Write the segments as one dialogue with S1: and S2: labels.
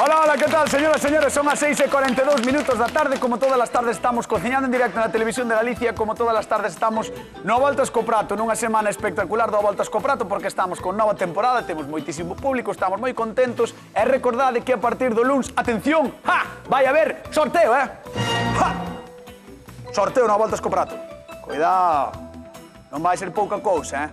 S1: Hola, hola, ¿qué tal, señoras e señores? Son as 6:42 minutos da tarde. Como todas as tardes estamos cociñando en directo na Televisión de Galicia. Como todas as tardes estamos no Voltas co Prato, nunha semana espectacular do Voltas co Prato, porque estamos con nova temporada, temos moitísimo público, estamos moi contentos. E recordade que a partir do luns, atención, vai haber sorteo, sorteo no Voltas co Prato. Cuidado, non vai ser pouca cousa,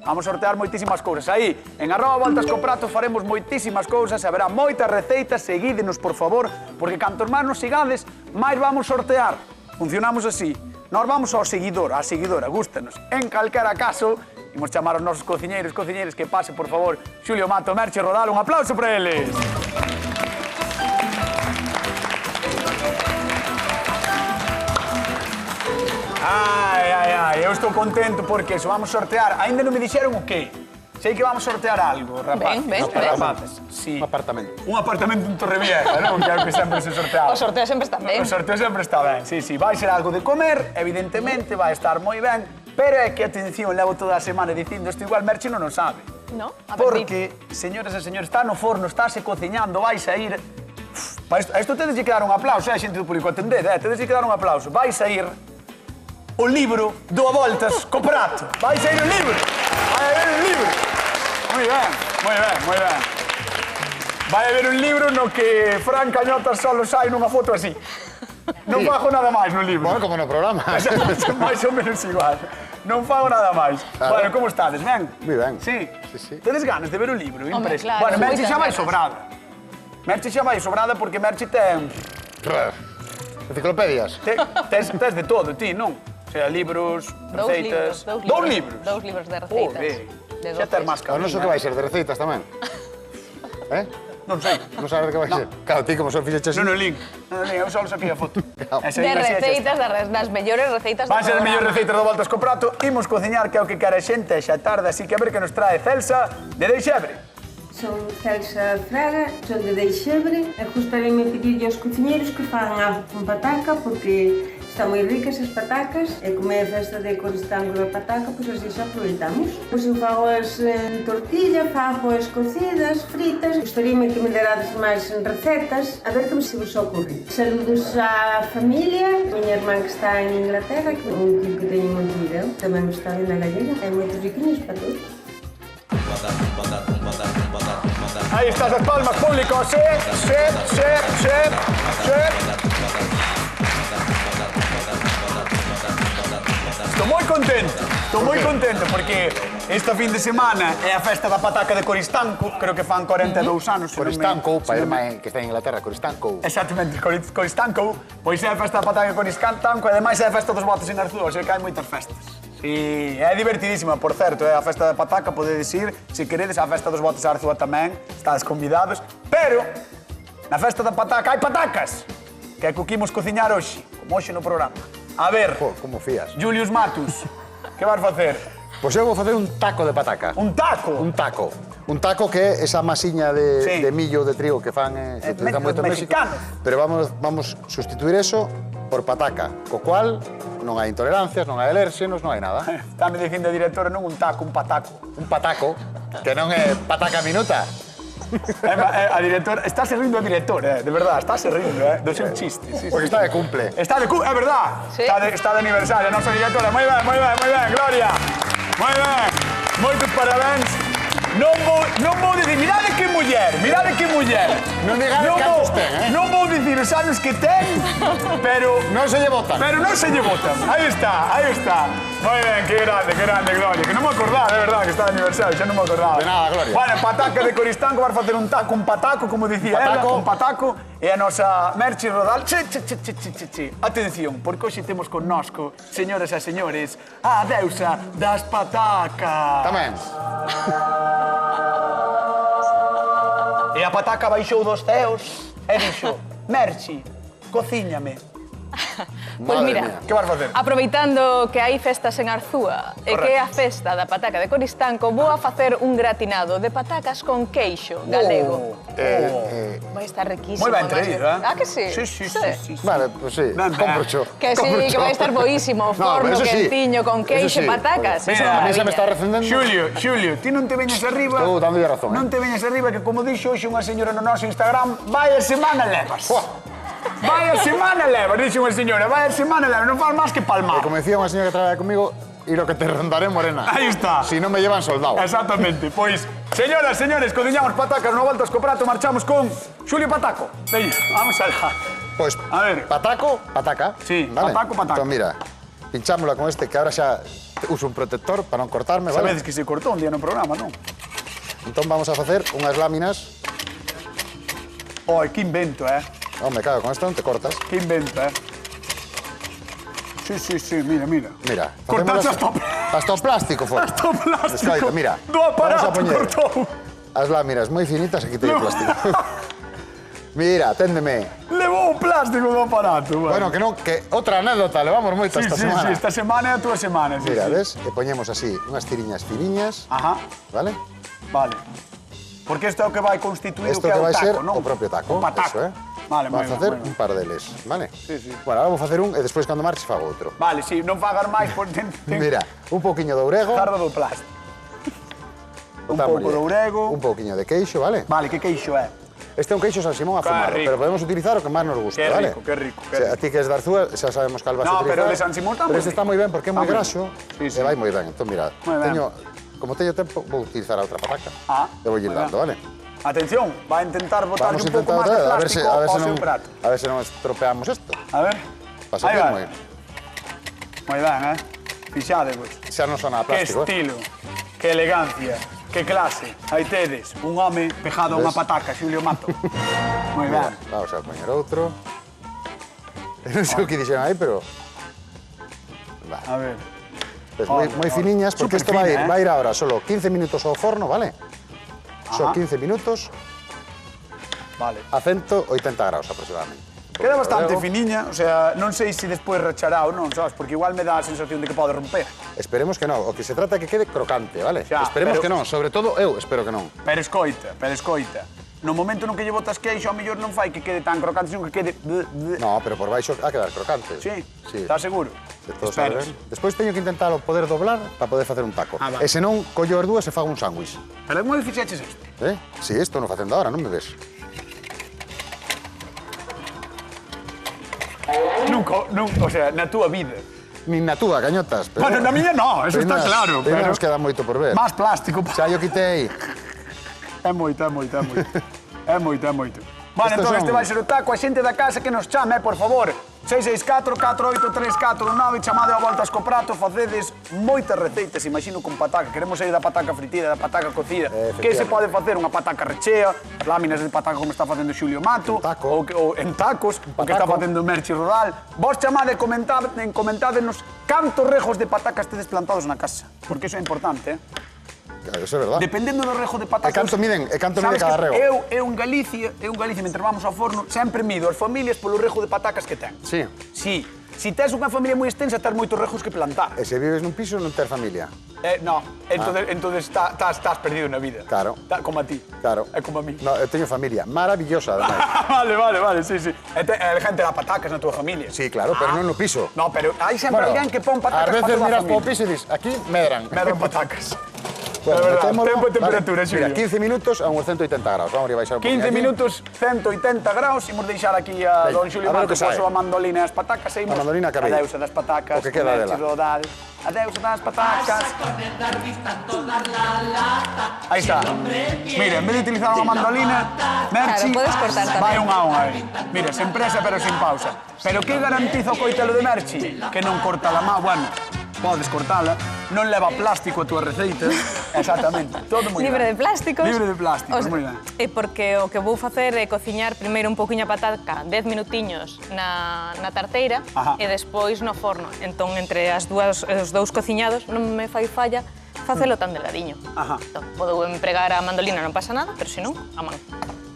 S1: Vamos sortear moitísimas cousas. Aí, en @Voltas co Prato, faremos moitísimas cousas, haberá moitas receitas, seguídenos, por favor, porque cantos máis nos sigades, máis vamos sortear. Funcionamos así. Nós vamos ao seguidor, á seguidora, gústanos. En calquera caso, imos chamar aos nosos cociñeiros, que pase, por favor, Xulio Mato, Merche Rodal, un aplauso para eles. Eu estou contento porque eso, vamos sortear. Ainda non me dixeron o qué. Sei que vamos sortear algo, rapaz.
S2: Ben.
S1: Sí.
S2: Un apartamento.
S1: Un apartamento en Torrevieja, non? Que é o que sempre se sorteaba.
S3: O sorteo sempre está ben.
S1: O sorteo sempre está ben, sí. Vai ser algo de comer, evidentemente, vai estar moi ben, pero é que, atención, levo toda a semana dicindo isto igual Merche non o sabe.
S3: No?
S1: Porque, señores e señores, está no forno, estáse cociñando, vai sair... A isto tedes que dar un aplauso, xente do público, atended, tedes que dar un aplauso. Vai sair o libro do A Voltas co Prato. Vai sair o libro. Vai haber un libro. Moi ben, moi ben, moi ben. Vai haber un libro no que Fran Cañotas solo sai nunha foto así. Non fago nada máis no libro.
S2: Bueno, como no programa.
S1: Mais ou menos igual. Non fago nada máis. Bueno, como estades? Ben?
S2: Moi ben.
S1: Sí?
S2: Sí.
S1: Tedes ganas de ver o libro?
S3: Home, claro.
S1: Bueno, Merche xa vai
S3: Moitas
S1: sobrada. Merche xa vai sobrada porque Merche ten...
S2: Enciclopedias.
S1: Tes de todo, ti, non? O sea, libros, receitas... Dous libros?
S3: Dous libros de receitas.
S1: Xa ter máis
S2: O noso que vai ser de receitas tamén.
S1: Non sei.
S2: Non sabes de que vai ser? Claro, ti como só fixeches así.
S1: Non o link, eu só saquei a foto.
S3: De receitas, das mellores receitas do
S1: Van ser as mellores
S3: programa.
S1: receitas do Voltas co Prato. Imos cociñar, que é o que quere a xente, xa tarde, así que a ver que nos trae Celsa de Deixebre.
S4: Son Celsa Fraga, son de Deixebre e gustaríame pedirlle aos cociñeiros que fagan algo con pataca porque están moi ricas as patacas e como é a festa de Coristango da pataca, pois así xa aproveitamos. Pois eu fago as en tortilla, fago as cocidas, fritas. Gustaríame que me derades máis recetas, a ver que se vos ocorre. Saludos á familia, miña irmán que está en Inglaterra, que é un tío que teño en Montevideo, tamén está en la gallega, hai moitos riquiños para todos.
S1: Aí estás as palmas, público. Sí. Estou moi contento porque esta fin de semana é a festa da pataca de Coristanco, creo que fan 42 anos.
S2: Coristanco, para irmán que está en Inglaterra, Coristanco.
S1: Exactamente, Coristanco. Pois é a festa da pataca de Coristanco e ademais é a festa dos botes en Arzúa, o sea que hai moitas festas. Sí, é divertidísima, por certo, é a festa da pataca, podedes ir, se queredes, a festa dos botes a Arzúa tamén, estades convidados, pero na festa da pataca hai patacas, que é que o que imos cociñar hoxe, como hoxe no programa. A ver,
S2: Como fías?
S1: Julius Matus, que vas facer?
S2: Pois eu vou facer un taco de pataca.
S1: Un taco?
S2: Un taco. Un taco que é esa masiña de millo, de trigo que fan, se utiliza moito en México.
S1: Mexicanos.
S2: Pero vamos sustituir eso por pataca, co cual non hai intolerancias, non hai alérxenos, non hai nada.
S1: Estame dicindo a directora, non un taco, un pataco.
S2: Un pataco, que non é pataca minuta.
S1: A directora, estáse rindo a directora, de verdad, estáse rindo, do seu chiste. Sí,
S2: Porque está de cumple.
S1: Está de cumple, é verdad.
S3: Sí.
S1: Está de aniversario, a nosa directora. Moi ben, Gloria. Moi ben. Moitos parabéns. Non vou dicir, mirade que muller.
S2: Non digades cantos ten,
S1: Non vou dicir os anos que ten, pero...
S2: Non se lle botan.
S1: Pero non se lle botan. Aí está. Moi ben, que grande, Gloria. Que non me acordaba, de verdad, que está de aniversario, xa non me acordaba.
S2: De nada, Gloria.
S1: Bueno, pataca de Coristanco, vas facer un taco, un pataco, como dicía ela, un pataco, e a nosa Merche Rodal. Atención, porque hoxe temos connosco, señoras e señores, a deusa das patacas.
S2: Tamén.
S1: E a pataca baixou dos ceos e dixo: Merche, cocíñame.
S3: Pois
S2: Madre
S3: mira,
S2: mía.
S1: Que vas facer?
S3: aproveitando que hai festas en Arzúa e que é a festa da pataca de Coristanco, vou a facer un gratinado de patacas con queixo galego. Vai estar riquísimo.
S1: Moi ben
S3: además de-
S1: traído, eh?
S3: Ah, que sí?
S1: Sí.
S2: Vale, pues sí,
S1: Ben, ben.
S2: comprocho.
S3: Que sí, que vai estar boísimo, forno,
S2: eso sí,
S3: quentiño, con
S2: eso
S3: queixo,
S2: sí.
S3: patacas.
S2: Mira,
S3: Eso é
S2: a mí se me
S3: maravilla.
S2: está recendendo.
S1: Xulio, ti non te veñes arriba...
S2: Estou dándolle razón,
S1: Non te veñes arriba que, como dixo hoxe unha señora no noso Instagram, vaya semana levas. Vaya semana levas, dixo unha señora, vaya semana levas, non faz máis que palmar.
S2: Como decía unha señora que traballa conmigo, y lo que te rondaré morena.
S1: Ahí está.
S2: Si no me llevan soldado.
S1: Exactamente. Pois, señoras, señores, cociñamos patacas no Voltas co Prato, marchamos con Xulio Pataco. Veña, vamos alá.
S2: Pues,
S1: A ver.
S2: pataco, pataca.
S1: Sí,
S2: ¿vale?
S1: pataco, pataca.
S2: Entonces, mira, pinchámosla con este, que ahora xa uso un protector para non cortarme, ¿vale?
S1: Sabedes que se cortou un día no programa, non?
S2: Entón vamos a facer unhas láminas.
S1: Oi, que invento,
S2: Me cago, con esto non te cortas.
S1: Que invento, Sí, mira.
S2: Mira,
S1: Cortaste
S2: hasta o plástico fora.
S1: Hasta o plástico.
S2: Escoita, mira,
S1: Do aparato
S2: vamos a poñer
S1: cortou.
S2: as láminas moi finitas e quitei o plástico. Mira, aténdeme.
S1: Levou o plástico do aparato,
S2: Bueno, que non, que outra anécdota, levamos moito esta semana.
S1: Sí, esta semana é a túa semana, sí.
S2: Mira,
S1: sí.
S2: ves? E poñemos así unhas tiriñas finiñas,
S1: Ajá,
S2: vale?
S1: vale. Porque isto é o que vai constituir
S2: Isto
S1: o que é
S2: que
S1: o
S2: vai
S1: taco,
S2: ser
S1: non?
S2: o propio taco,
S1: O pataco.
S2: eso,
S1: Vale, moi
S2: Vamos a
S1: ben,
S2: facer
S1: moi ben.
S2: un par deles, vale?
S1: Sí.
S2: Bueno, ahora vamos a facer un e despois cando marche fago outro.
S1: Vale, sí, non fagas máis por ten
S2: Mira, un pouquiño de orego,
S1: jardo do plástico. Un
S2: botámoslle
S1: pouco de orego.
S2: un pouquiño de queixo, vale?
S1: Vale, que queixo é?
S2: Este é un queixo San Simón afumado,
S1: rico.
S2: pero podemos utilizar o que máis nos guste,
S1: Qué
S2: vale?
S1: rico, qué rico, qué
S2: O sea,
S1: rico.
S2: a ti que es de Arzúa, xa sabemos cal vas a
S1: No,
S2: utilizar.
S1: pero de San Simón está
S2: Pero
S1: moi
S2: este
S1: ben.
S2: está moi ben porque é moi
S1: Está moi
S2: graxo
S1: ben. Sí,
S2: e vai moi ben. Entón, mira,
S1: Moi ben.
S2: como teño tempo, vou utilizar a outra pataca. E vou ir
S1: moi
S2: dando,
S1: ben.
S2: vale?
S1: Atención, vai a intentar botarlle
S2: Vamos a
S1: un pouco
S2: intentar
S1: máis de
S2: a ver
S1: plástico
S2: se
S1: ao seu
S2: non
S1: prato.
S2: a ver se non estropeamos isto.
S1: A ver.
S2: Pasa
S1: Aí
S2: que
S1: vai.
S2: moi.
S1: Moi ben, Fixadevos.
S2: Xa non sona a
S1: Que
S2: plástico,
S1: estilo, que elegancia, que clase. Aí tedes, un home pejado a unha
S2: Ves?
S1: pataca, Xulio Mato. Moi
S2: Mira,
S1: ben.
S2: vamos a poñer outro. Non sei o que dixeron aí, pero... Va.
S1: A ver.
S2: Pues moi finiñas, porque isto
S1: Superfina,
S2: vai ir ahora solo 15 minutos ao forno, vale? Só
S1: Ajá.
S2: 15 minutos
S1: Vale.
S2: a 180 graus aproximadamente.
S1: Queda bastante
S2: Luego,
S1: finiña, o sea, non sei se despois rachará ou non, sabes? Porque igual me dá a sensación de que pode romper.
S2: Esperemos que non. O que se trata é que quede crocante, vale?
S1: Xa,
S2: Esperemos
S1: pero-
S2: que non. Sobre todo eu espero que non.
S1: Pero escoita. No momento no que lle botas queixo, a mellor non fai que quede tan crocante, sino que quede...
S2: No, pero por baixo a quedar crocante.
S1: Sí?
S2: Sí.
S1: Estás seguro?
S2: Se todo sale
S1: Esperas.
S2: ben. Despois teño que intentalo poder doblar para poder facer un taco.
S1: Ah, vale.
S2: E se non, collo as dúas e fago un sándwich.
S1: Pero como fixeches isto?
S2: Si, isto non facendo ahora, non me ves.
S1: Nunca, o sea, na túa vida.
S2: Nin na túa, gañotas. Pero...
S1: Bueno, na miña no, eso está claro,
S2: pero...
S1: pero-
S2: nos queda moito por ver.
S1: Más plástico.
S2: Xa yo quitei.
S1: É moito. Vale,
S2: Estos
S1: entón
S2: son-
S1: este vai ser o taco. A xente da casa que nos chame, por favor. 664-4834-9, chamade a Voltas co Prato, facedes moitas receitas, imagino, con pataca. Queremos sair da pataca fritida, da pataca cocida. Que se pode facer? Unha pataca rechea, láminas de pataca como está facendo Xulio Mato,
S2: Un taco.
S1: ou en tacos, o que está
S2: pataco.
S1: facendo Merchi Rodal. Vos chamade e comentádenos cantos rejos de patacas tedes plantados na casa, porque iso é importante,
S2: Claro, eso é verdad.
S1: Dependendo do rejo de patacas...
S2: E canto mide
S1: Sabes
S2: cada
S1: que
S2: rego?
S1: Eu en Galicia, mentre vamos ao forno, sempre mido as familias polo rejo de patacas que ten.
S2: Sí.
S1: Si tes unha familia moi extensa, tes moitos rejos que plantar.
S2: E se vives nun piso non ter familia.
S1: No, entonces estás perdido na vida.
S2: Claro.
S1: Como a ti.
S2: Claro.
S1: É como a mí.
S2: No, eu teño familia maravillosa, ademais.
S1: Vale, sí. E gente dá patacas na túa familia.
S2: Sí, claro, pero non no piso.
S1: No, pero hai sempre alguén que pon patacas
S2: ás
S1: para
S2: veces
S1: toda a
S2: miras po
S1: familia.
S2: piso e dis, aquí medran.
S1: Me dan patacas.
S2: Bueno,
S1: É verdade,
S2: metémolo,
S1: tempo e temperatura,
S2: vale. Mira,
S1: Xulio.
S2: 15 minutos a uns 180 graus. Vamos a baixar un
S1: 15
S2: poquinho aquí.
S1: minutos, 180 graus, imos deixar aquí a
S2: Veña,
S1: don Xulio
S2: a ver o
S1: Mato
S2: que
S1: coa
S2: sae.
S1: súa mandolina e as patacas e imos
S2: A mandolina que
S1: a
S2: veio.
S1: deusa das patacas,
S2: O que queda
S1: Merchi
S2: dela.
S1: Rodal, a deusa das patacas. Aí está. Mira, en vez de utilizar unha mandolina, Merchi,
S3: Claro, podes cortar tamén.
S1: vai un a un aí. Mira, sen presa pero sin pausa. Pero que garantiza o coitelo de Merchi? Que non corta la má, bueno, podes cortala, non leva plástico a túa receita. Exactamente, todo moi
S3: Libre
S1: ben.
S3: de plásticos.
S1: Libre de plásticos, moi ben.
S3: É porque o que vou facer é cociñar primeiro un poquinho a pataca, 10 minutiños na tarteira
S1: Ajá.
S3: e despois no forno. Entón, entre os dous cociñados, non me fai falla facelo tan delgadiño.
S1: Ajá.
S3: Entón, podo empregar a mandolina, non pasa nada, pero se non, a man.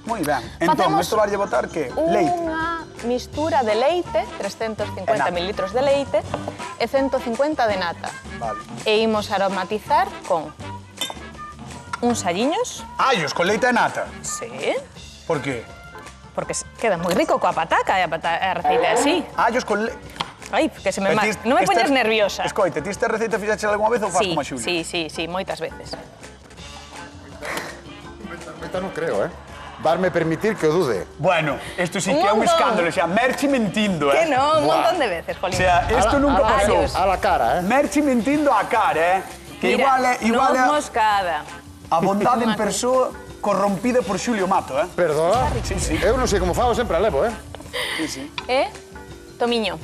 S1: Moi ben. Entón,
S3: Facemos
S1: isto varlle botar que? Leite.
S3: Unha mistura de leite, 350 mililitros de leite e 150 de nata.
S1: Vale.
S3: E imos aromatizar con uns alliños.
S1: Allos con leite e nata.
S3: Sí.
S1: Por qué?
S3: Porque queda moi rico coa pataca e a receita é así.
S1: Allos con leite...
S3: Ai, que se me... Non me poñas nerviosa.
S1: Escoite, ti esta receita fixaxe algunha vez ou faz como a Xulia?
S3: Sí, moitas veces.
S2: Ahorita non creo, Darme permitir que o dude.
S1: Bueno, isto sí que é un escándalo, xa, Merchi mentindo,
S3: Que non, un montón de veces,
S1: O
S3: Jolín.
S1: sea, isto nunca pasou.
S2: A la cara,
S1: Merchi mentindo á cara, Que
S3: Mira,
S1: igual
S3: noz moscada.
S1: a bondade en persoa corrompida por Xulio Mato,
S2: Perdona?
S1: Sí.
S2: Eu non sei como fago, sempre a levo,
S1: Sí.
S3: E tomiño.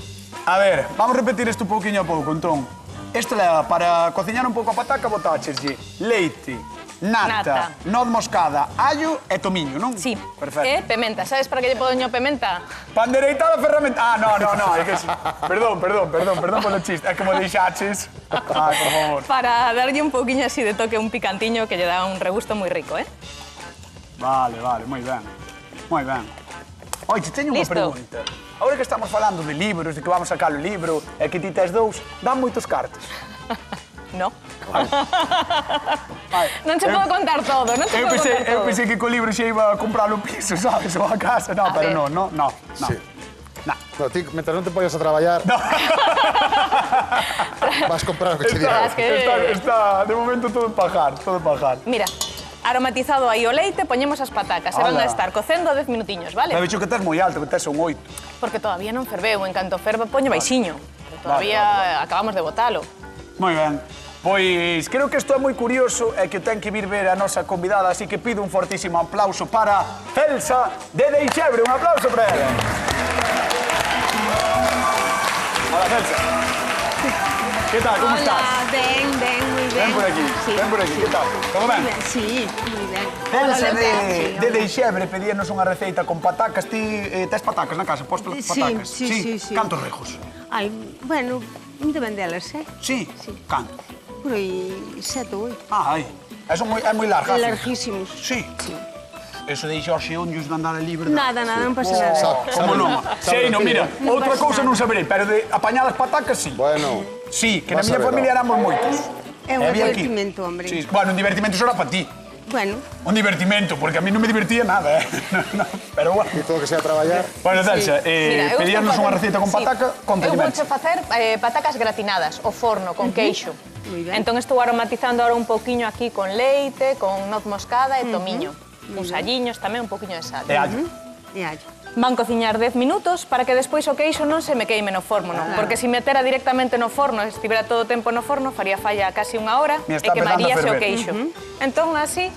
S1: A ver, vamos a repetir isto un pouquiño a pouco, entón. Isto leva para cociñar un pouco a pataca, botácheslle leite, nata, noz moscada, allo e tomiño, non?
S3: Sí.
S1: Perfecto.
S3: E pementa. Sabes para que lle poño pementa?
S1: Pandereitada ferramenta... no, é que... Perdón polo chiste. É como deixaches. Ai, por favor.
S3: Para darlle un pouquiño así de toque, un picantiño que lle dá un regusto moi rico,
S1: Vale, moi ben. Oi, te teño unha
S3: Listo.
S1: pregunta. Agora que estamos falando de libros, de que vamos sacar o libro, e que ti tes dous, dan moitos cartos.
S3: No. Non se pode contar todo, non se pode contar
S1: Eu
S3: todo.
S1: pensei que co libro xe iba a comprar o piso, sabes, ou a casa. No, pero
S3: ver.
S1: no.
S2: Sí.
S1: No.
S2: No, ti, mentre non te poñas a traballar, vas comprar o que te diga.
S1: Está, de momento, todo en pajar.
S3: Mira, aromatizado aí o leite, poñemos as patacas e van
S1: Ala.
S3: a estar cocendo 10 minutiños, vale?
S1: Me bicho que tes moi alto, que tes un 8.
S3: Porque todavía non ferveu, en canto ferva poño baixiño. Pero todavía acabamos de botalo.
S1: Moi ben. Pois creo que isto é moi curioso e que ten que vir ver a nosa convidada, así que pido un fortísimo aplauso para Celsa de Deixebre. Un aplauso para ela. Hola, Celsa. Que tal, como estás?
S5: Ben, moi ben.
S1: Ven por aquí,
S5: Sí.
S1: ven por aquí, que tal? Todo ben?
S5: Sí, moi ben.
S1: Celsa
S5: Hola,
S1: de Deixebre pedíanos unha receita con patacas. Ti tes patacas na casa? Pos patacas?
S5: Sí.
S1: Cantos rejos?
S5: Ai, bueno, deben delas,
S1: Sí?
S5: Sí.
S1: Cantos?
S5: Por aí 7 ou 8.
S1: Ai, eso é moi larga.
S5: Larguísimos.
S1: Sí.
S5: Sí.
S1: Eso de Xorxe Onllos de andar a libre.
S5: Nada, non pasa nada.
S1: Como non?
S2: Sabe
S1: Sí, non, mira,
S5: Non
S1: outra
S5: pasa
S1: cousa
S5: nada.
S1: non saberei, pero de apañar as patacas, sí.
S2: Bueno,
S1: Sí, que na
S2: vas a
S1: miña
S2: ver,
S1: familia éramos moitos.
S5: É un
S1: E había aquí.
S5: divertimento, hombre.
S1: Sí, bueno, un divertimento só era para ti.
S5: Bueno,
S1: Un divertimento, porque a mí non me divertía nada, No, pero bueno.
S2: e todo que sea traballar.
S1: Bueno, Celsa,
S3: Mira, eu
S1: pedíanos
S3: vouche
S1: unha
S3: facer-
S1: receita con pataca, con
S3: Eu
S1: pedimentos.
S3: vouche facer patacas gratinadas, ao forno, con queixo.
S5: Moi ben.
S3: Entón estou aromatizando ahora un pouquiño aquí con leite, con noz moscada e tomiño. Uns alliños, tamén un pouquiño de sal.
S1: E allo.
S5: e allo.
S3: Van cociñar 10 minutos para que despois o queixo non se me queime no forno, non? Porque se metera directamente no forno, e estivera todo o tempo no forno, faría falla casi unha hora
S1: Me
S3: e
S1: está empezando a
S3: quemaríase o
S1: ferver.
S3: queixo. Entón, así,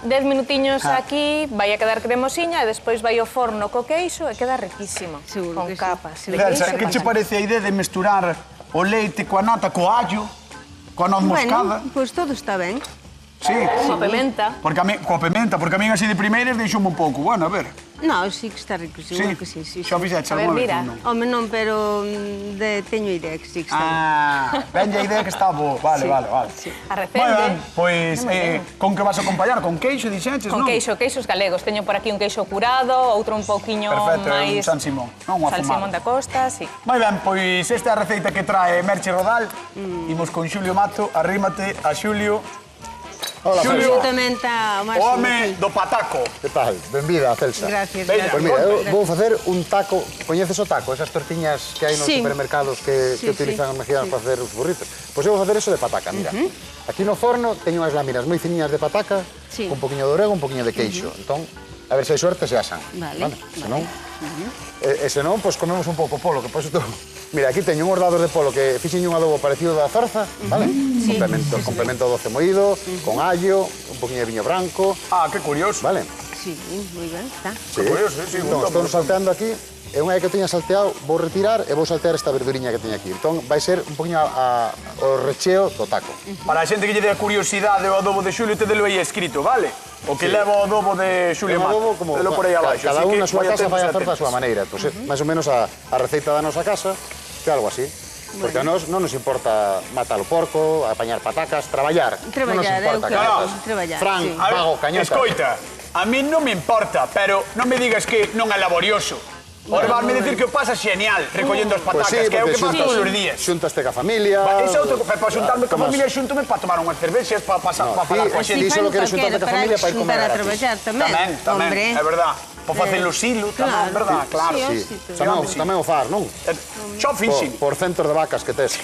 S3: 10 minutiños aquí, vai a quedar cremosiña e despois vai ao forno co queixo e queda riquísimo.
S5: Seguro
S3: con
S5: que sí.
S3: capas. de
S1: Celsa,
S3: queixo
S1: que che
S3: con-
S1: parece a idea de mesturar o leite coa nata, co allo, coa noz moscada?
S5: Bueno, pois todo está ben.
S1: Sí.
S3: Unha pimenta.
S1: Porque a mí, coa pementa, porque a mí así de primeiras deixoume un pouco. Bueno, a ver.
S5: No, sí que está rico,
S1: Sí,
S5: seguro que sí.
S1: xa fixeche
S3: A ver,
S1: algunha vez,
S3: mira.
S1: non?
S5: Home, non, pero teño idea que sí que está ben.
S1: Venlle a idea que está boa. Vale,
S5: Sí,
S1: vale.
S5: sí.
S3: A recende.
S1: Moi ben, pois,
S3: Moi ben.
S1: con que vas a acompañar? Con queixo, dixenches,
S3: Con
S1: non?
S3: queixos galegos. Teño por aquí un queixo curado, outro un pouquiño
S1: Perfecto,
S3: máis...
S1: un San Simón, non? Unha
S3: San
S1: fumada.
S3: Simón da Costa, sí.
S1: Moi ben, pois esta é a receita que trae Merche Rodal. Imos con Xulio Mato, arrímate a Xulio,
S2: Hola,
S1: Xulio.
S2: Celsa.
S5: Absolutamente
S1: o
S5: ao máximo.
S1: home do pataco.
S2: Que tal? Benvida, Celsa.
S5: Gracias,
S1: Veña.
S5: gracias.
S2: Pois mira, eu vou facer un taco. Coñeces o taco? Esas tortiñas que hai nos
S5: Sí.
S2: supermercados que
S5: Sí,
S2: utilizan
S5: sí,
S2: os mexicanos
S5: sí.
S2: para facer os burritos. Pois eu vou facer eso de pataca, mira. Aquí no forno teño unhas láminas moi finiñas de pataca,
S5: Sí.
S2: con un poquinho de orego, un poquinho de queixo. Entón, a ver se hai suerte se asan.
S5: Vale,
S2: Se non, e se non, pois comemos un pouco polo, que pois isto... Mira, aquí teño uns dados de polo que fixen un adobo parecido da zorza, vale?
S5: Sí.
S2: Complemento doce moído, con allo, un poquinho de viño branco,
S1: Ah, que curioso.
S2: vale?
S5: Sí, moi ben, está.
S2: Sí.
S1: curioso, sí,
S2: Entón,
S1: gusta,
S2: estou salteando aquí, e unha vez que teña salteado, vou retirar e vou saltear esta verduriña que teño aquí. Entón, vai ser un poquinho o recheo do taco.
S1: Para a xente que lle dé a curiosidade o adobo de Xulio, te delo aí escrito, vale? O que leva o adobo de Xulio
S2: Un
S1: Mato.
S2: adobo como
S1: Telo por aí abaixo.
S2: cada
S1: así
S2: un
S1: que
S2: na súa
S1: vai
S2: casa
S1: atentos
S2: vai
S1: e
S2: a facer da
S1: atentas.
S2: súa maneira. Pois é máis ou menos a receita da nosa casa, que é algo así. Porque a nós non nos importa matar o porco, apañar patacas, traballar.
S5: Traballar,
S2: non nos importa.
S5: eu creo,
S2: cañotas.
S5: traballar,
S2: Fran,
S5: sí.
S1: A ver,
S2: vago, cañotas.
S1: Escoita, a mí non me importa, pero non me digas que non é laborioso. Ora vas-me dicir que o pasas genial recollendo as patacas, que é o que faz todos os días.
S2: Xuntaste ca familia...
S1: Ese é outro que para xuntarme ca familia xúntome para tomar unhas cervexas, para falar coa xente.
S2: Ti solo queres xuntarte ca familia para ir comer
S5: a
S2: gratis.
S5: traballar tamén.
S1: Tamén, é verdad. Para facer o silo tamén, verdad, claro.
S2: Tamén o far, non?
S1: Xo finxin.
S2: Por centros de vacas que tes.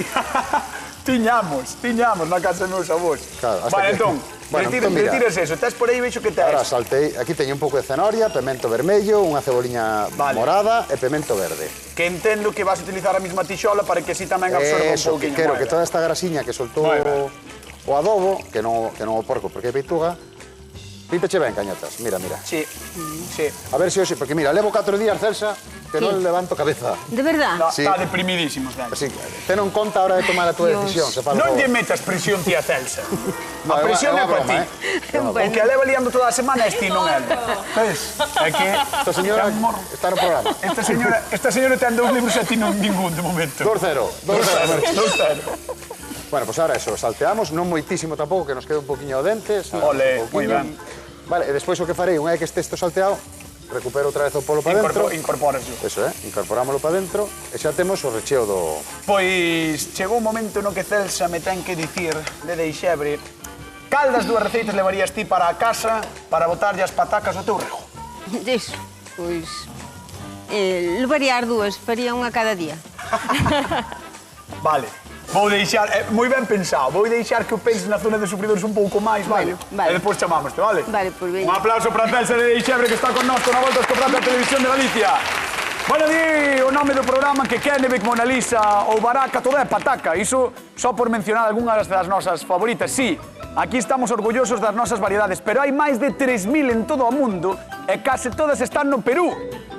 S1: Tiñamos na casa dos meus avós.
S2: Claro, hasta
S1: Vale,
S2: que-
S1: entón,
S2: Bueno, entón, mira.
S1: retiras eso. Tes por aí, veixo que tes.
S2: Ahora saltei, aquí teño un pouco de cenoria, pemento vermello, unha ceboliña
S1: Vale.
S2: morada e pemento verde.
S1: Que entendo que vas a utilizar a mesma tixola para que así tamén absorba un
S2: Eso, que
S1: pouquinho.
S2: quero
S1: Moi
S2: que
S1: ben.
S2: toda esta grasiña que soltou
S1: Moi ben.
S2: o adobo, que non o porco porque é peituga, pípeche ben, cañotas. Mira, mira.
S1: Sí, sí.
S2: A ver se hoxe, porque mira, levo 4 días, Celsa, que non levanto cabeza.
S5: De verdad?
S2: Sí.
S1: Está deprimidísimo, Celsa.
S2: Así que, ten en conta a hora de tomar a túa decisión. Se fala
S1: Non
S2: por-
S1: lle metas presión, tía Celsa.
S2: No,
S1: A presión é
S2: unha
S1: para
S2: broma,
S1: ti.
S2: É unha
S1: O que a leva liando toda a semana é ti, non é? Ves? É que...
S2: Esta señora está no programa.
S1: Esta señora ten 2 libros e ti non ningún, de momento.
S2: 2-0. 2-0.
S1: 2-0.
S2: Bueno, pues ahora eso, salteamos, non moitísimo tampouco, que nos quede un poquinho o dente.
S1: Ole,
S2: un
S1: moi
S2: pouquiño.
S1: ben.
S2: Vale, e despois o que farei, unha vez que este isto salteado, recupero outra vez o polo para dentro.
S1: Incorporaslo.
S2: Eso, incorporámoslo para dentro e xa temos o recheo do...
S1: Pois chegou un momento no que Celsa me ten que dicir de deixebre cal das dúas receitas levarías ti para a casa para botarlle as patacas ao teu rego.
S5: Iso, pois... levaría as dúas, faría unha cada día.
S1: Vale. Vou deixar, moi ben pensado, vou deixar que o penses na zona de sufridores un pouco máis, vale?
S5: Vale.
S1: E depois chamámoste, vale?
S5: Vale, pois veña.
S1: Un aplauso para Celsa de Deixebre que está con nós na Volta Escoprata da Televisión de Galicia. Bueno, di o nome do programa que Kennebec, Mona Lisa ou Baraca, todo é pataca. Iso só por mencionar algunhas das nosas favoritas. Sí, aquí estamos orgullosos das nosas variedades, pero hai máis de 3.000 en todo o mundo e case todas están no Perú.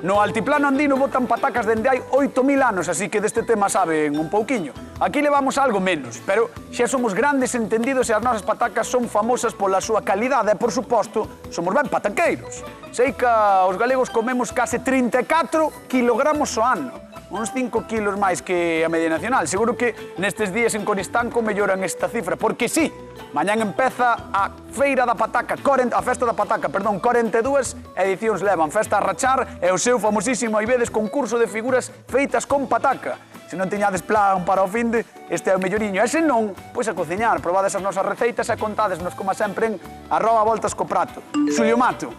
S1: No altiplano andino botan patacas dende hai 8.000 anos, así que deste tema saben un pouquiño. Aquí levamos algo menos, pero xa somos grandes entendidos e as nosas patacas son famosas pola súa calidade e, por suposto, somos ben pataqueiros. Sei que os galegos comemos case 34 kilogramos ao ano, uns 5 kilos máis que a media nacional. Seguro que nestes días en Coristanco melloran esta cifra, porque sí, mañán empeza a Feira da Pataca, a Festa da Pataca, perdón, 42 edicións levan, Festa a rachar e o seu famosísimo, aí vedes, concurso de figuras feitas con pataca. Se non teñades plan para o finde, este é o melloriño. E se non, pois a cociñar, probades as nosas receitas e contádesnos, como sempre, en @voltascoprato. Xulio Mato,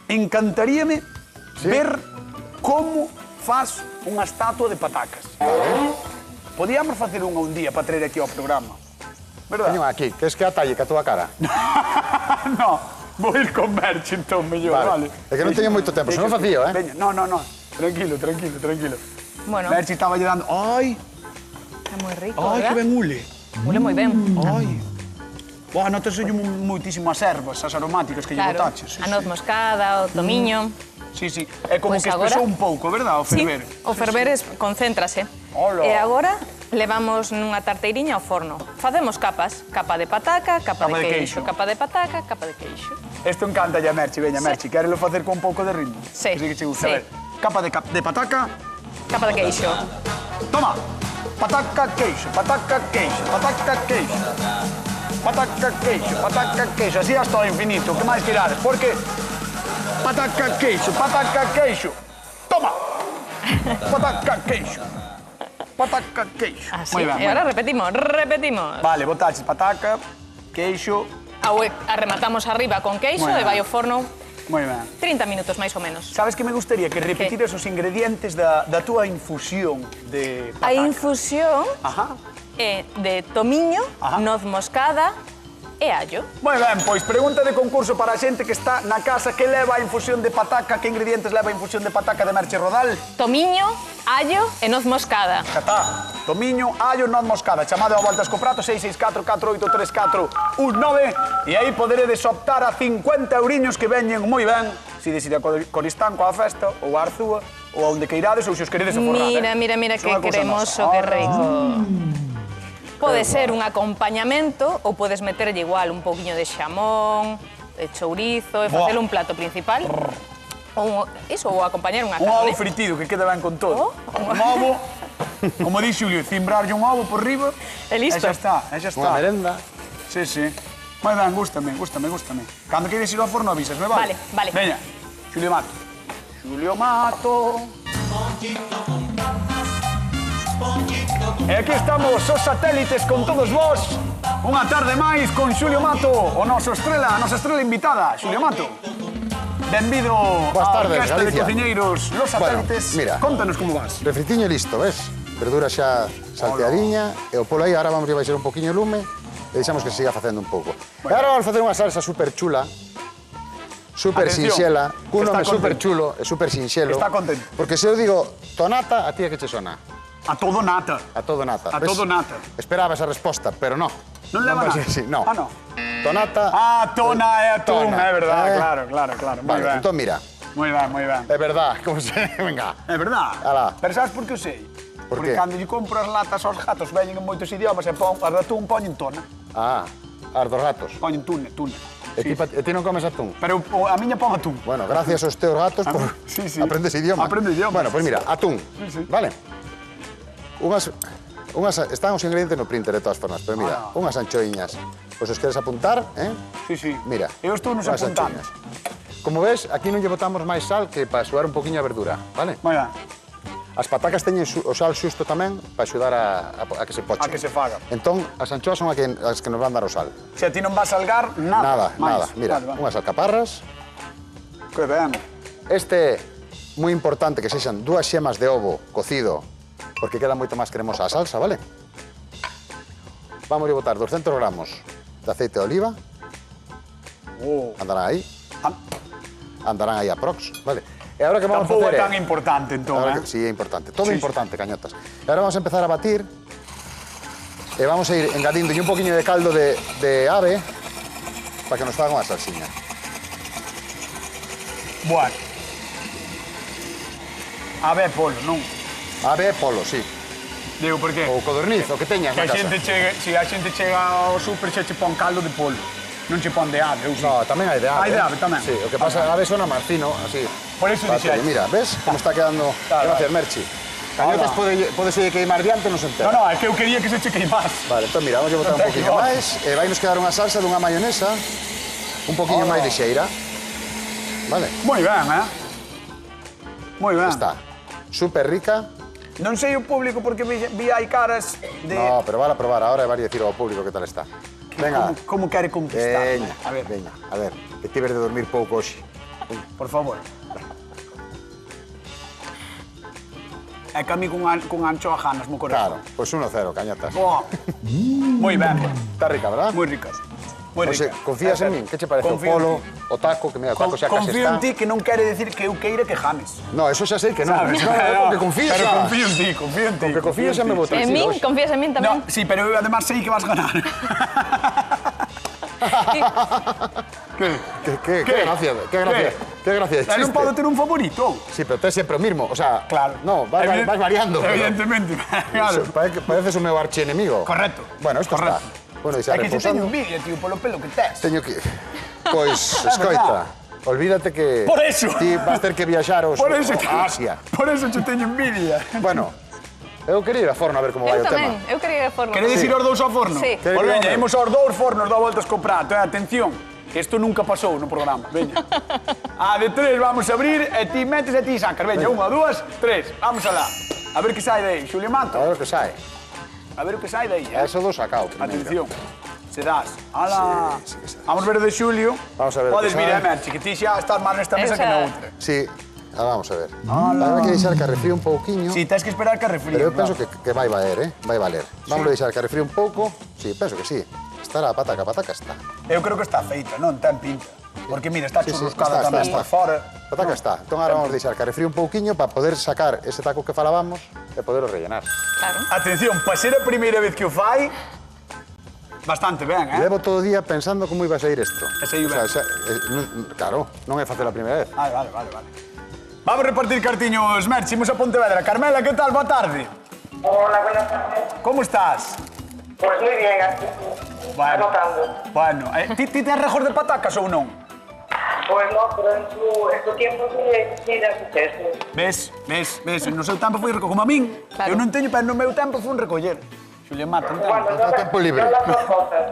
S1: encantaríame ver como faz unha estatua de patacas. Podíamos facer unha un día para traer aquí ao programa. Verdad?
S2: Teño aquí, que es que atalle ca túa cara.
S1: No, vou ir con Merche, entón, mellor, vale.
S2: É que non teño moito tempo, se non facía,
S1: Veña, no. Tranquilo.
S3: Bueno,
S1: Merche estaba lle dando... Ai,
S3: é moi rico,
S1: ai, que
S3: verdad?
S1: ben ule.
S3: Ule moi ben.
S1: Ai. Boa, notas moitísimas ervas, as aromáticas que lle
S3: Claro,
S1: botaches.
S3: a noz moscada, o tomiño...
S1: Sí. É como
S3: Pois
S1: que
S3: agora-
S1: espesou un pouco, verdad, o
S3: Sí,
S1: ferver?
S3: o ferver concéntrase.
S1: Hola.
S3: E agora levamos nunha tarteiriña ao forno. Facemos capas, capa de pataca, capa de queixo, capa de pataca, capa de queixo.
S1: Isto encanta ya, Merche, veña,
S3: Sí.
S1: Merche, quérelo facer con un pouco de ritmo.
S3: Sí,
S1: Que que che gusta,
S3: sí.
S1: a ver. Capa de pataca,
S3: Capa de queixo.
S1: toma. Pataca, queixo, pataca, queixo, pataca, queixo. Pataca, queixo, pataca, queixo. Así hasta o infinito. Que máis tirades? Porque pataca, queixo. Toma. Pataca, queixo. Pataca, queixo.
S3: Así.
S1: Moi ben,
S3: E ahora repetimos.
S1: Vale, botaches pataca, queixo.
S3: Arrematamos arriba con queixo
S1: Moi
S3: e
S1: ben.
S3: vai ao forno
S1: Moi ben.
S3: 30 minutos máis ou menos.
S1: Sabes que me gustaría que repetiras os ingredientes da túa infusión de
S3: A
S1: pataca?
S3: infusión
S1: Ajá.
S3: é de tomiño,
S1: Ajá.
S3: noz moscada e allo.
S1: Moi ben, pois pregunta de concurso para a xente que está na casa. Que leva a infusión de pataca? Que ingredientes leva a infusión de pataca de Merche Rodal?
S3: Tomiño, allo e noz moscada.
S1: Catá, tomiño, allo, noz moscada. Chamado a Voltas co Prato, 664-483419. E aí poderedes optar a 50 euriños que veñen moi ben. Se decide a Coristanco a festa, ou a Arzúa, ou a onde queirades, ou se os queredes a forrar.
S3: Mira, que
S1: Son unha cousa
S3: cremoso,
S1: nosa.
S3: que rico. Pode ser un acompañamento ou podes meterlle igual un pouquiño de xamón, de chourizo e facelo un plato principal. Ou acompañar unha
S1: Un ovo
S3: carne.
S1: fritido que queda ben con todo.
S3: Oh.
S1: Un ovo, como di Xulio, cimbrarlle un ovo por riba.
S3: E listo.
S1: E xa está.
S2: Unha merenda.
S1: Sí. Moi ben, gústame. Cando queres ir ao forno avísasme, vale?
S3: Vale.
S1: Veña, Xulio Mato. Xulio Mato. E aquí estamos os satélites con todos vos. Unha tarde máis con Xulio Mato, o noso estrela, a nosa estrela invitada, Xulio Mato. Benvido
S2: Boas
S1: á
S2: tardes,
S1: Orquesta de
S2: Galicia.
S1: Cociñeiros Los Satélites.
S2: Bueno, mira.
S1: Contanos como vas.
S2: Refritiño listo, ves? Verdura xa salteadiña, e o polo aí, ahora vamos a baixar un poquinho o lume, e deixamos que se siga facendo un pouco. E ahora vamos a facer unha salsa super chula, super
S1: Atención,
S2: sinxela, cun
S1: está
S2: nome super
S1: contento.
S2: chulo e super sinxelo.
S1: Está contento.
S2: Porque se eu digo tonata, a ti é que che sona?
S1: A todo nata.
S2: A todo nata.
S1: A
S2: ves?
S1: todo nata.
S2: Esperaba esa resposta, pero no.
S1: Non leva
S2: vai
S1: nada?
S2: ser así, no.
S1: Ah, no.
S2: Tonata...
S1: Ah, tona é atún,
S2: Tona.
S1: é verdad,
S2: Eh.
S1: claro. Moi
S2: Vale,
S1: ben.
S2: entón mira,
S1: Moi ben, moi ben.
S2: é verdad, como se... Venga.
S1: É verdad.
S2: Alá.
S1: Pero sabes por que o sei?
S2: Por
S1: Porque
S2: qué?
S1: cando lle compro as latas aos gatos veñen en moitos idiomas e pon, as de atún poñen tona.
S2: Ah, as dos gatos.
S1: Poñen tune.
S2: E ti non comes atún?
S1: Pero a miña pon atún.
S2: Bueno, gracias aos teus gatos por
S1: Sí.
S2: aprendes idioma.
S1: Aprendo idiomas.
S2: Bueno, pues mira, atún,
S1: Sí.
S2: vale? Unhas están os ingredientes no printer de todas formas, pero mira, unhas anchoiñas. Pois os queres apuntar, eh?
S1: Sí.
S2: Mira.
S1: Eu estou nos
S2: unhas
S1: apuntando.
S2: anchoiñas. Como ves, aquí non lle botamos máis sal que para axudar un poquinho a verdura, vale?
S1: Moi ben.
S2: As patacas teñen o sal xusto tamén para axudar a que se pochen.
S1: A que se faga.
S2: Entón, as anchoas son as que nos van dar o sal.
S1: Se a ti non vas salgar, nada.
S2: Nada. Mira,
S1: Vale.
S2: unhas alcaparras.
S1: Que ben.
S2: Este é moi importante que sexan 2 xemas de ovo cocido, porque queda moito máis cremosa a salsa, vale? Vamos a botar 200 gramos de aceite de oliva. Andarán aí. Andarán aí aprox, vale? E agora que vamos a
S1: Tampouco
S2: facer
S1: é tan importante, entón,
S2: Ahora
S1: eh?
S2: sí, é importante. Todo
S1: Sí,
S2: importante, cañotas. E agora vamos a empezar a batir. E vamos a ir engadindolle un poquinho de caldo de ave para que nos faga unha salsiña.
S1: Bueno. Ave e polo, non?
S2: Ave e polo, sí.
S1: Digo, por qué?
S2: Ou codorniz, o que teñas
S1: Que
S2: na
S1: a
S2: casa.
S1: xente chega, si a xente chega ao súper xe che pon caldo de polo. Non che pon de ave, eu sí.
S2: No, tamén hai de ave.
S1: Hai de ave tamén.
S2: Sí, o que pasa, a ave sona máis fino, así.
S1: Por eso
S2: Bate,
S1: dixei.
S2: mira, ves como está quedando?
S1: Claro,
S2: Gracias, Merchi. Cañotas pode ser queimar diante, non se entera.
S1: No, é que eu quería que se che queimase.
S2: Vale, entón mira, vamos a botar un
S1: Non te
S2: poquinho
S1: equivoques.
S2: máis. E vai nos quedar unha salsa dunha mayonesa un poquinho máis lixeira. Vale,
S1: Moi ben, Moi ben.
S2: está. Super rica.
S1: Non sei o público porque vi hai caras de...
S2: No, pero vale a probar ahora e vai dicir ao público que tal está. Venga.
S1: Como quere conquistar.
S2: Veña,
S1: A ver,
S2: veña. A ver, que tives de dormir pouco hoxe.
S1: por favor. É que a mí con anchoa janas mo corazón.
S2: Claro, pois 1-0, cañotas.
S1: Boa. Moi ben.
S2: Está rica, verdad?
S1: Moi ricas. Moi
S2: Oxe,
S1: ricas.
S2: confías en min? Que che parece o
S1: Confío en
S2: polo,
S1: ti.
S2: o taco, que mira, o taco xa case
S1: Confío
S2: está.
S1: en ti, que non quere decir que eu queira que james.
S2: No, eso xa sei que non.
S1: Sabes?
S2: No, porque confías.
S1: Pero confío en ti, confío en ti.
S2: Con que confías xa me vou
S3: En min? Confías en min tamén?
S1: No, sí, pero eu además sei que vas ganar.
S2: Que gracia, que gracia. Que gracia de chiste.
S1: Non podo ter un favorito.
S2: Sí, pero tes sempre o mismo, o sea...
S1: Claro.
S2: No, vas variando. pero-
S1: Evidentemente, claro.
S2: Pareces o meu archienemigo.
S1: Correcto.
S2: Bueno, isto
S1: Correcto.
S2: está. Bueno, e xa
S1: É que se teño
S2: repousando.
S1: envidia, tío, polo pelo que tes.
S2: Teño que... Pois, escoita, olvídate que...
S1: Por eso.
S2: Ti vas ter que viaxar
S1: Por eso,
S2: a Asia.
S1: Por eso te teño envidia.
S2: Bueno, eu quería ir a forno a ver como vai
S3: Eu
S2: o
S3: tamén,
S2: tema.
S3: eu quería ir a forno.
S1: Queredes ir aos dous ao forno?
S3: Sí.
S1: Pois veña, imos aos dous fornos, dá voltas co prato. Atención, que isto nunca pasou no programa. Veña. A de 3 vamos a abrir e ti metes e ti sacas. Veña, 1, 2, 3. Vamos alá. A ver que sai de aí. Xulio Mato.
S2: A ver o que sai.
S1: A ver o que sai de aí.
S2: Eso do sacao. primeiro.
S1: Atención. Se das. Ala.
S2: Sí, sí que sai.
S1: Vamos ver o de Xulio.
S2: Vamos a ver o
S1: Podes
S2: que
S1: vir,
S2: sai.
S1: Merchi, que ti xa estás máis nesta mesa que na outra.
S2: Sí, vamos a ver. Ahora que deixar que arrefríe un pouquiño.
S1: Si, tens que esperar que refríe.
S2: Pero eu penso que vai valer, Vai valer. Vamos a deixar que arrefríe un pouco. Sí, penso que sí. Estará a pataca está.
S1: Eu creo que está feita, non ten pinta. Porque mira, está
S2: Sí, sí,
S1: churruscada
S2: está,
S1: tamén
S2: está.
S1: por fora.
S2: A pataca está. Entón agora vamos a deixar que arrefríe un pouquiño para poder sacar ese taco que falábamos e poderlo rellenar.
S3: Claro.
S1: Atención, para ser a primeira vez que o fai, bastante ben,
S2: Levo todo o día pensando como iba a sair isto.
S1: E saiu ben.
S2: Claro, non é fácil a primeira vez.
S1: Vale. Vamos a repartir cartiños, Merchi, imos a Pontevedra. Carmela, que tal? Boa tarde.
S6: Hola, buenas tardes.
S1: Como estás?
S6: Pues muy bien, aquí. Anotando.
S1: Bueno, ti tes rejos de patacas ou non?
S6: Pues no, pero en su tiempo sí da suceso.
S1: Ves, no seu tempo foi recoller. Como a min,
S3: Claro.
S1: eu non teño, pero no meu tempo foi un recoller. Xulio Mato, non
S6: Bueno,
S1: teño.
S2: no tempo libre.
S6: No las dos cosas.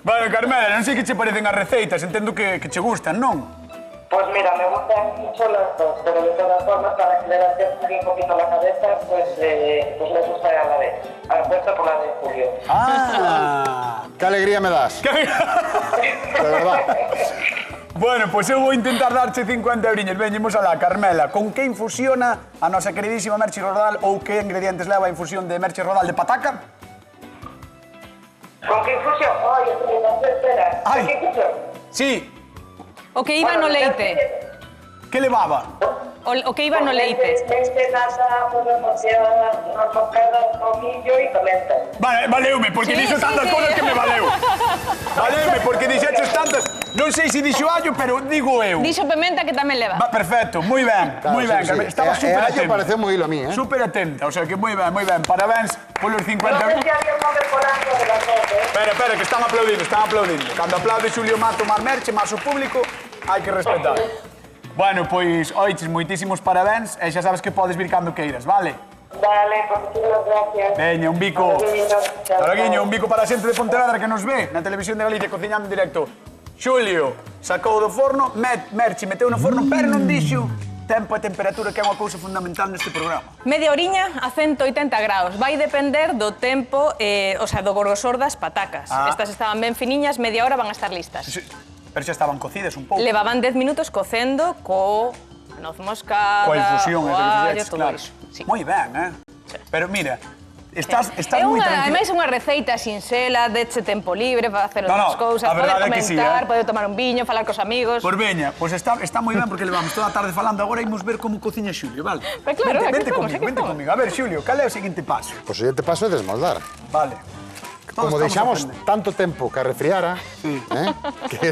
S1: Bueno, Carmela, non sei que che parecen as receitas, entendo que che gustan, non?
S6: Pues mira, me gustan mucho las dos, pero de todas formas, para que le dé un poquito la cabeza, pues me gusta a la vez. Apuesto por la de Julio.
S1: Ah!
S2: ¡Qué alegría me das! De verdad.
S1: Bueno, pois eu vou intentar darche 50 euriños. Veñemos alá, Carmela. Con que infusiona a nosa queridísima Merche Rodal ou que ingredientes leva a infusión de Merche Rodal de pataca?
S6: ¿Con qué infusión? Ay, espera.
S1: Ay.
S6: ¿Con qué infusión?
S1: Sí.
S3: O que iba no leite.
S1: Que levaba?
S3: O que iba no leite.
S6: Leite, nata, una moscada, tomillo y pimenta.
S1: Valeume, porque
S3: Sí,
S1: dixo
S3: sí,
S1: tantas
S3: sí.
S1: cosas que me valeu. Valeume, porque dixeches tantas... Non sei se dixo allo, pero digo eu.
S3: Dixo pimenta que tamén leva.
S1: Perfecto, moi ben,
S2: Claro,
S1: moi ben,
S2: sí,
S1: Carmela.
S2: sí.
S1: Estaba super
S2: Allo
S1: atenta.
S2: pareceu moi hilo a mí, eh?
S1: Super atenta, o sea que moi ben, moi ben. Parabéns polos 50
S6: No sé
S1: euros.
S6: si había un nombre colando de las dos, ¿eh?
S1: Espera, que están aplaudindo. Cando aplaude Xulio Mato, máis Merche, máis o público, hai que respetar. Bueno, pois, oiches, moitísimos parabéns e xa sabes que podes vir cando queiras, vale?
S6: Vale, pues muchísimas gracias.
S1: Veña, un bico.
S6: Chao,
S1: Araguiño,
S6: chao.
S1: un bico para a xente de Pontevedra que nos ve na televisión de Galicia cociñando en directo. Xulio sacou do forno, Merche meteu no forno, pero non dixo tempo e temperatura, que é unha cousa fundamental neste programa.
S3: Media oriña a 180 graus. Vai depender do tempo, o sea, do grosor das patacas.
S1: Ah.
S3: Estas estaban ben finiñas, media hora van a estar listas.
S1: Sí, pero xa estaban cocidas un pouco.
S3: Levaban 10 minutos cocendo co noz moscada,
S1: Coa infusión,
S3: o
S1: esa que
S3: allo,
S1: fixeches,
S3: todo
S1: claro.
S3: iso. Sí.
S1: Moi ben, eh? Pero mira, estás
S3: É
S1: moi
S3: unha,
S1: tranquila.
S3: ademais, unha receita sinxela, deche tempo libre para facer
S1: No,
S3: outras
S1: no,
S3: cousas,
S1: a
S3: poder
S1: verdade é que sí,
S3: comentar,
S1: eh.
S3: poder tomar un viño, falar cos amigos.
S1: Pois veña, pois está moi ben porque levamos toda a tarde falando, agora imos ver como cociña Xulio, vale?
S3: Pois claro, aquí
S1: vente
S3: estamos,
S1: comigo,
S3: aquí estamos.
S1: A ver, Xulio, cal é o seguinte paso?
S2: Pois o seguinte paso é desmoldar.
S1: Vale. Todos
S2: Como
S1: estamos
S2: deixamos
S1: aprendendo.
S2: tanto tempo que refriara,
S1: Sí.
S2: que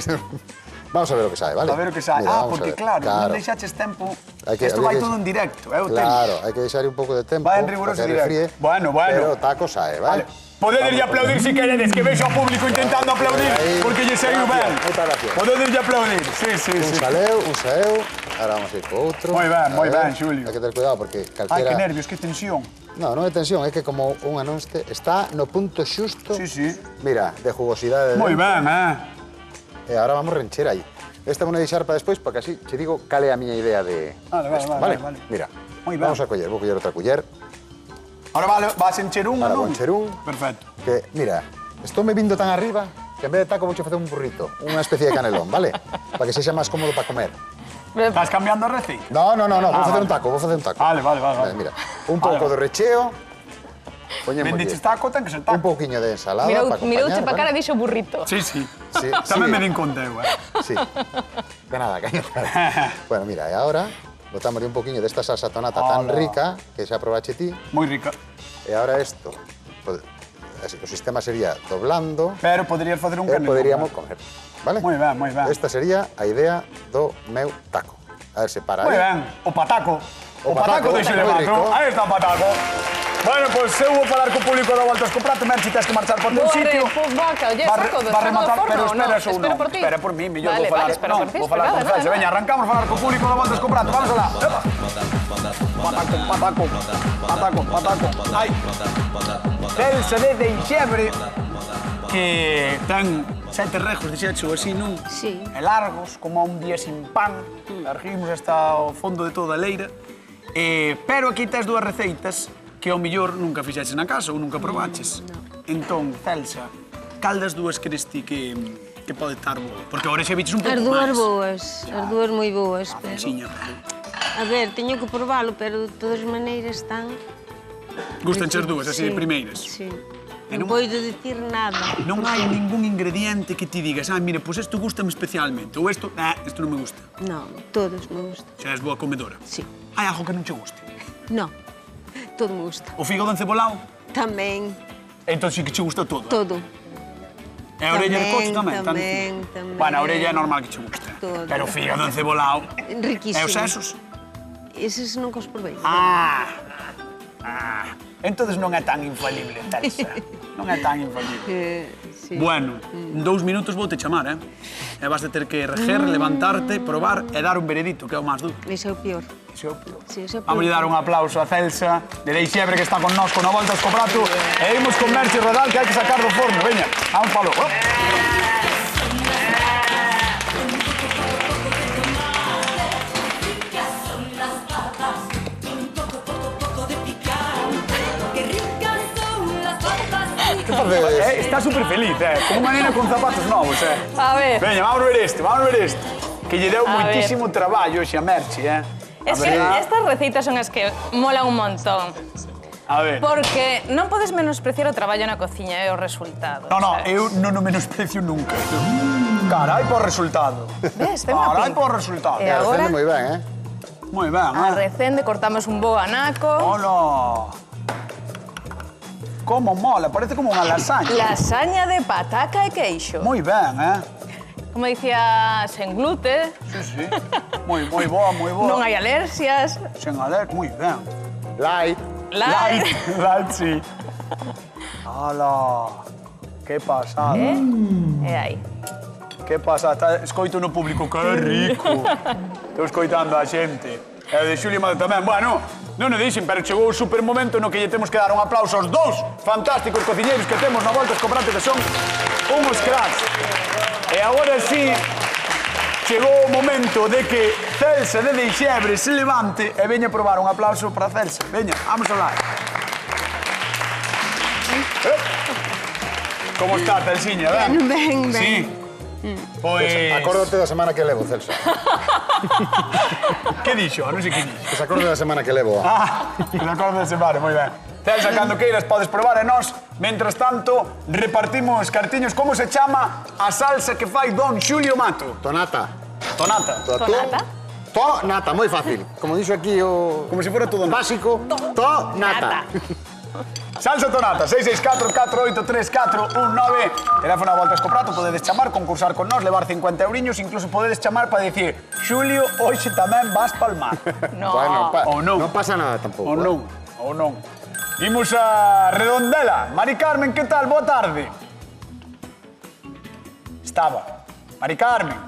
S2: vamos a ver o que sabe, vale?
S1: A ver o que sai.
S2: Mira,
S1: Ah,
S2: vamos a
S1: porque
S2: ver.
S1: claro, non deixaches tempo.
S2: Hai que-
S1: Isto
S2: había
S1: vai
S2: que-
S1: todo en directo, é o tempo.
S2: Claro, hai que deixar un pouco de tempo
S1: Vai en riguroso
S2: para que
S1: directo.
S2: refríe,
S1: Bueno.
S2: pero o taco sae, vale?
S1: Podedes aplaudir si queredes, que vexo ao público intentando aplaudir,
S2: Aí.
S1: porque lle saiu ben.
S2: Gracias, moitas gracias.
S1: Podedes aplaudir, sí.
S2: Un saeu, ahora vamos a ir co outro.
S1: Moi ben,
S2: A
S1: moi
S2: ver,
S1: ben, Xulio.
S2: Hai que ter cuidado porque
S1: Ai,
S2: calquera...
S1: que nervios, que tensión.
S2: Non é tensión, é que como unha non está no punto xusto.
S1: Sí.
S2: Mira, de jugosidade.
S1: Moi
S2: dentro.
S1: ben,
S2: E agora vamos rencher aí. Esta vou deixar para despois, porque así te digo cal é a miña idea de...
S1: Vale.
S2: Mira,
S1: Moi ben.
S2: vamos a coller, vou coller outra culler.
S1: Ahora vas encher unha,
S2: Ahora
S1: non?
S2: vou encher un.
S1: Perfecto.
S2: Que, mira, estou me vindo tan arriba que en vez de taco vou facer un burrito, unha especie de canelón, vale? Para que sexa máis cómodo para comer.
S1: Estás cambiando a receita?
S2: No, vou facer
S1: vale.
S2: un taco,
S1: Vale.
S2: Mira, un pouco de recheo. Poñemos
S1: Bendiches
S2: aquí
S1: taco, ten que ser
S2: un
S1: taco.
S2: pouquiño de ensalada para acompañar.
S3: Mirouche pa cara
S2: ¿vale?
S3: e dixo burrito.
S1: Sí.
S2: Sí,
S1: Tamén
S2: sí.
S1: me din conta eu,
S2: Sí. De nada, cañeta. Bueno, mira, e agora botamos un poquinho desta salsa tonata tan
S1: Hola.
S2: rica que xa probache ti.
S1: Moi rica.
S2: E agora isto, pues, o sistema sería doblando
S1: Pero poderías facer un
S2: e
S1: canelón.
S2: poderíamos comer, vale?
S1: Moi ben.
S2: Esta sería a idea do meu taco. A ver, se para
S1: Moi
S2: aí.
S1: ben. O pataco.
S2: O pataco,
S1: deixo
S2: moi
S1: levar,
S2: rico.
S1: non? Aí está o pataco. Bueno, pois eu vou falar co público da Voltas co Prato, Merche, tens que marchar por teu sitio.
S3: Vaca, oye, saco do
S1: rematar,
S3: forno,
S1: pero
S3: no?
S1: espera só
S3: Espero
S1: non.
S3: por ti.
S1: Espera por mí, mellor
S3: Vale,
S1: vou falar.
S3: vale, espera
S1: non,
S3: por ti,
S1: vou falar
S3: espera,
S1: con Celso.
S3: nada.
S1: Veña, arrancamos a falar co público da Voltas co Prato. Vamos alá. Epa. Pataco. Ai. Celso de Deixebre, que ten 7 rejos, dixecho así, non?
S5: Sí.
S1: E largos, como un día sin pan. Larguimos hasta o fondo de toda a leira. Pero aquí tes dúas receitas que ao millor nunca fixeches na casa ou nunca probaches. Entón, Celsa, cal das dúas crees ti que pode estar boa? Porque agora xa viches un pouco
S5: As
S1: máis.
S5: dúas boas, as dúas moi boas, pero...
S1: Ciña,
S5: A ver, teño que probalo, pero de todas maneiras están...
S1: gustan as dúas, así de
S5: Sí,
S1: primeiras.
S5: Sí.
S1: E non-
S5: Non podo dicir nada.
S1: Non hai ningún ingrediente que ti digas, mira, pois isto gustame especialmente, ou isto non me gusta.
S5: Non, todos me gustan.
S1: Xa és boa comedora.
S5: Sí.
S1: Hai algo que non che guste?
S5: Non, todo me gusta.
S1: O fígado encebolado?
S5: Tamén,
S1: Entón sí que che gusta todo.
S5: todo.
S1: E a orella de cocho tamén?
S5: Tamén.
S1: Bueno, a orella é normal que che guste.
S5: Todo.
S1: Pero o fígado encebolado...
S5: Riquísimo.
S1: E os sesos?
S5: Eses non cos probei.
S1: Entonces non é tan infalible, Celsa. Non é tan infalible.
S5: Sí.
S1: Bueno, en 2 minutos vou te chamar, E vas a ter que reger, levantarte, probar e dar un veredito, que é o máis duro.
S5: Ese é o peor.
S1: Ese é o peor.
S5: Sí, ese é o
S1: Vamos
S5: peor.
S1: dar un aplauso a Celsa de Deixebre, que está con nós con a Voltas co Prato. E imos con Merche Rodal, que hai que sacar do forno. Veña, vamos palo. está súper feliz, como unha nena con zapatos novos,
S3: A ver.
S1: Veña, vamos ver este. Que lle deu
S3: A ver.
S1: moitísimo traballo xe a Merchi,
S3: Es que estas receitas son as que molan un montón.
S1: A ver.
S3: Porque non podes menospreciar o traballo na cociña e o resultado.
S1: No,
S3: sabes?
S1: eu non o menosprecio nunca. Carai por resultado.
S3: Ves, ten
S1: Carai
S3: pinta.
S1: por resultado.
S3: E agora,
S2: Recende moi ben,
S1: Moi ben,
S3: a recende, cortamos un bo anaco.
S1: Hola. Como mola, parece como unha lasaña.
S3: Lasaña de pataca e queixo.
S1: Moi ben,
S3: Como dicía, sen glute,
S1: Sí. Moi boa, moi boa.
S3: non hai alerxias.
S1: Sen aler, moi ben.
S2: Light.
S3: Light.
S1: Light, sí. Hola. Que pasada.
S3: E aí.
S1: Que pasada. Escoito no público, que rico. Estou escoitando a xente. E de Xulio Mato tamén. Bueno, non o dixen, pero chegou o super momento no que lle temos que dar un aplauso aos dous fantásticos cociñeiros que temos na Volta Escoprate, que son uns cracks. E agora sí, chegou o momento de que Celsa de Deixebre se levante e veña a probar. Un aplauso para Celsa. Veña, vamos a hablar. Como está, Celsiña, ben?
S5: Ben, ben.
S1: Sí. Pois...
S2: Acórdate da semana que levo, Celso.
S1: Que dixo? Non sei que dixo.
S2: Que se acorde da semana que levo.
S1: Que se acorde de semana, moi ben. Celsa, cando queiras, podes probar e nós, mentras tanto, repartimos cartiños. Como se chama a salsa que fai Don Xulio Mato?
S2: Tonata.
S1: Tonata.
S3: Tonata?
S2: Tonata, moi fácil. Como dixo aquí o...
S1: Como se fora todo nata.
S2: Básico. Tonata.
S1: Salsa Tonata, 664-483-419. Teléfono a Volta Escoprato, podedes chamar, concursar con nós, levar 50 euriños, incluso podedes chamar para dicir Xulio, hoxe tamén vas palmar.
S3: No.
S2: Bueno,
S1: Ou non.
S2: non pasa nada tampouco.
S1: Ou non. Imos a Redondela. Mari Carmen, que tal? Boa tarde. Estaba. Mari Carmen.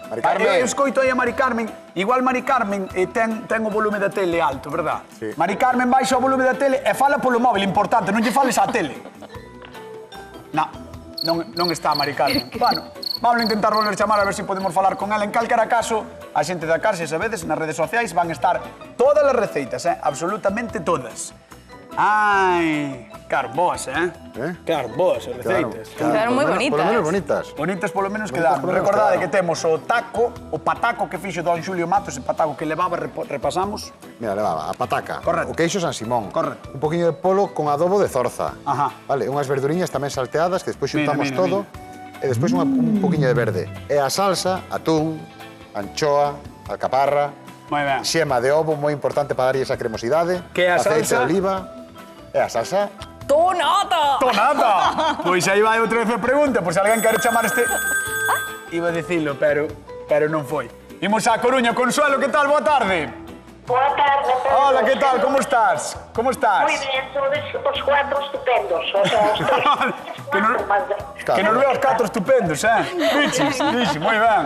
S2: Mari Carmen.
S1: Eu escoito aí a Mari Carmen. Igual Mari Carmen ten o volume da tele alto, verdad?
S2: Sí.
S1: Mari Carmen baixa o volume da tele e fala polo móvil, importante, non lle fales á tele. Non está Mari Carmen. Bueno, vamos a intentar volver a chamar a ver se podemos falar con ela. En calquera caso, a xente da Carse, sabedes, nas redes sociais van estar todas as receitas, absolutamente todas. Ai, claro, boas, Claro, boas as receitas.
S3: Quedaron moi bonitas.
S2: Por lo menos bonitas.
S1: Bonitas polo menos
S2: Bonitas
S1: quedaron.
S2: polo menos
S1: Recordade que
S2: quedaron.
S1: temos o pataco que fixo Don Xulio Mato, ese pataco que levaba, repasamos.
S2: Mira, levaba a pataca,
S1: Correcto.
S2: o queixo San Simón,
S1: Correcto.
S2: un poquinho de polo con adobo de zorza,
S1: Ajá.
S2: vale, unhas verduriñas tamén salteadas que despois
S1: Mira,
S2: xuntamos
S1: mira,
S2: todo e despois un poquinho de verde. E a salsa, atún, anchoa, alcaparra,
S1: Moi ben.
S2: xema de ovo, moi importante para darlle esa cremosidade,
S1: Que a
S2: aceite
S1: salsa?
S2: de oliva, e a salsa,
S3: ¡Tonata!
S1: ¡Tonata! Pois aí vai outra vez a pregunta, por se alguén quere chamar este... Iba a dicilo, pero non foi. Imos a Coruña. Consuelo, que tal? Boa tarde.
S6: Boa tarde.
S1: Hola, que tal? Como estás? Como estás?
S6: Moi ben, sodes os cuatro estupendos. O sea,
S1: Que non- Que nos veo os catro estupendos, Bichis, moi ben.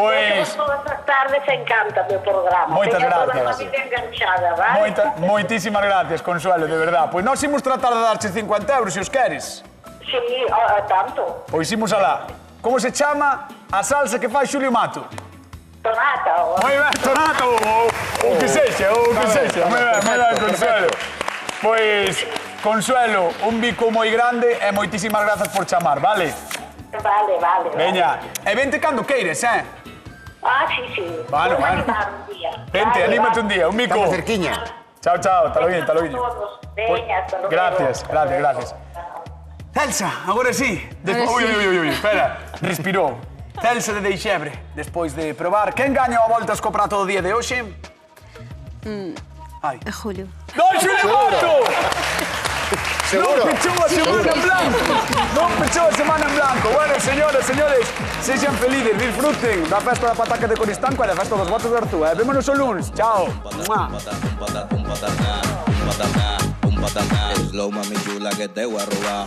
S1: Pois...
S6: Todas as tardes encanta o programa.
S1: Moitas
S6: Teño toda
S1: gracias.
S6: a vida enganchada, vale?
S1: Moitísimas gracias, Consuelo, de verdad. Pois nós imos tratar de darche 50 euros, se os queres.
S6: Sí, tanto.
S1: Pois imos alá. Como se chama a salsa que fai Xulio Mato?
S6: Tonata.
S1: Moi ben, Tonata, o que sexa, Moi ben, Consuelo. Pois, Consuelo, un bico moi grande e moitísimas grazas por chamar, vale?
S6: Vale.
S1: Veña, e vente cando queires,
S6: Ah, sí.
S1: Bueno.
S6: Vou animar un día.
S1: Vente, anímate un día, un bico.
S2: estamos cerquiña.
S1: Chao, hasta luego.
S6: Todos. Veña, hasta luego.
S1: Gracias. Celsa, agora sí. Ui, espera, respirou. Celsa de Deixebre, despois de probar. Quen gaña a Volta Escoprato do día de hoxe? Ai.
S5: Julio.
S1: Don Xulio Mato!
S2: Seguro.
S1: Non pechou a semana en blanco. Bueno, señoras, señores, sexan felices, disfruten da festa da pataca de Coristanco e da festa dos votos de Arzúa. Vémonos o lunes. Chao. Mua.
S7: Slow mami chula que te voy a robar.